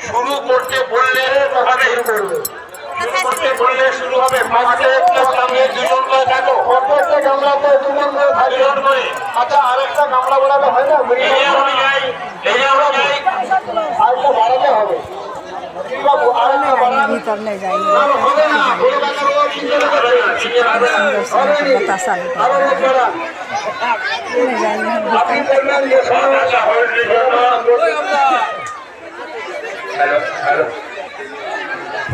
শুরু করতে বললে হবে, করতে বললে শুরু হবে। সামনে দুজন করে দেখো, প্রত্যেকটা গামলাতে দুজন করে। আচ্ছা, আরেকটা গামলা বাড়ালে হয় না? আরেকটা বাড়াতে হবে। भीतर नहीं जाएंगे बतासा नहीं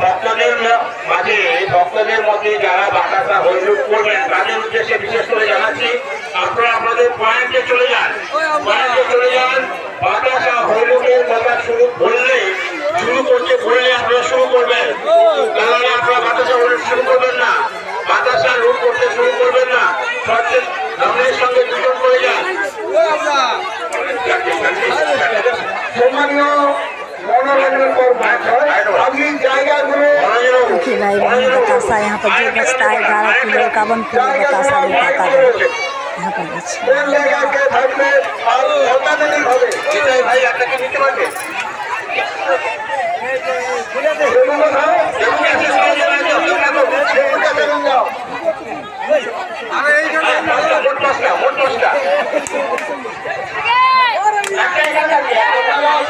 ভক্তদের মাঝে ভক্তদের মধ্যে যারা বাতাসা হইলুক করবেন তাদের উদ্দেশ্যে বিশেষ করে জানাচ্ছি, আপনারা আপনাদের পয়েন্টে চলে যান, পয়েন্টে চলে যান। বাতাসা হইলুকের কথা শুরু করলে, শুরু করতে বললে আপনারা শুরু করবেন, তাহলে আপনারা বাতাসা হইলুক শুরু করবেন না, বাতাসা রূপ করতে শুরু করবেন না। আপনাদের সঙ্গে দুজন করে যান। সম্মানীয় बतासा यहाँ पर जो बचता है 11 किलो 51 किलो बतासा बताता है यहाँ पर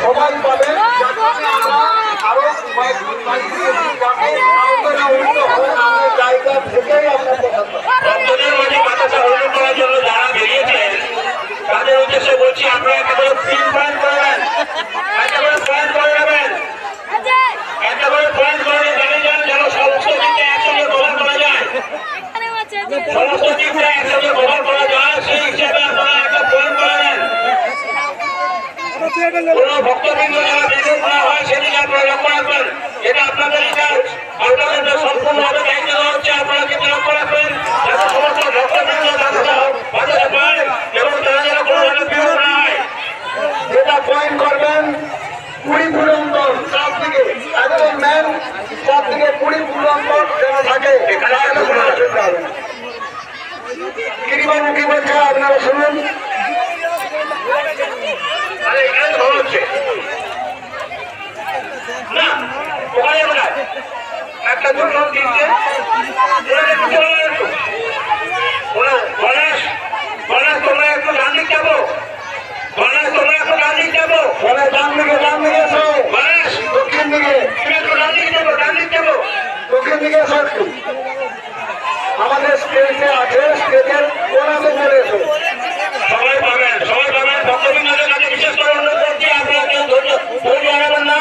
সবাই পাবেন জায়গা থেকেই করার জন্য যারা বেরিয়েছেন তাদের উদ্দেশ্যে বলছি, আপনারা একেবারে তিন পয়েন্ট করবেন, একেবারে পয়েন্ট করে নেবেন, একেবারে পয়েন্ট করে দাঁড়িয়ে যান, যেন সমস্ত দিকটা একসঙ্গে কভার করা যায়, সমস্ত দিকটা একসঙ্গে কভার করা যায়, সেই হিসেবে আপনারা একটা পয়েন্ট করে নেন। কোন ভক্তবৃন্দ যারা বেরিয়ে করা হয় সেদিকে আপনারা লক্ষ্য রাখবেন, এটা আপনাদেরই কাজ, আপনাদের সম্পূর্ণভাবে দায়িত্ব দেওয়া হচ্ছে। আপনারা কিন্তু লক্ষ্য রাখবেন যাতে সমস্ত ভক্তবৃন্দ বাজারে পায় এবং তারা যেন কোনোভাবে বিরোধ না হয়। যেটা পয়েন্ট করবেন 20 ফুট অন্তর চার দিকে, একদম ম্যান চার দিকে 20 ফুট অন্তর যেন থাকে, গিরিবাবু কি বলছে আপনারা শুনুন। না ওখানে একটা জন্য দিচ্ছে গণেশ, গণেশ তোমরা একটু ডান দিক যাবো, গণেশ তোমরা একটু ডান দিক যাবো, ডান দিকে এসো, গণেশ দক্ষিণ দিকে, তুমি একটু ডান দিকে যাবো, ডান দিক যাবো, দক্ষিণ দিকে এসো একটু। আমাদের স্টেজে আছে, স্টেজের কোনাতে চলে এসো। সবাই পাবেন, সবাই পাবেন। ভক্তবৃন্দদের কাছে বিশেষ করে অনুরোধ করছি, আপনারা কেউ ধৈর্য হারাবেন না,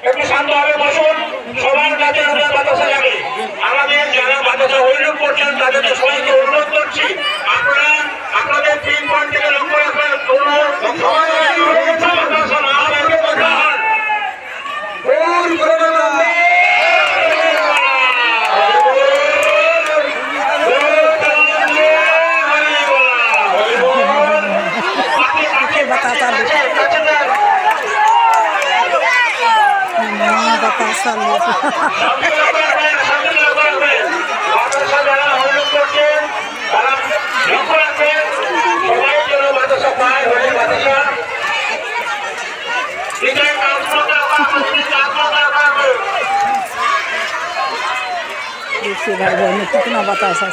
একটু শান্তভাবে বসুন। সবার কাছে বাতাসা লাগে, আমাদের যারা বাতাসা হইলুক করছেন তাদেরকে সবাইকে অনুরোধ করছি, আপনারা আপনাদের 3 পয়েন্ট থেকে লক্ষ্য রাখবেন, কোনো বাতাসা না হবে, কথা হন बतासा बतासा যারা হইলুক করছেন তারা লক্ষ্য রাখবেন, সবাই যেন বাতাসা পায়, হলে বাতাসা देखिए भाई में कितना बतासा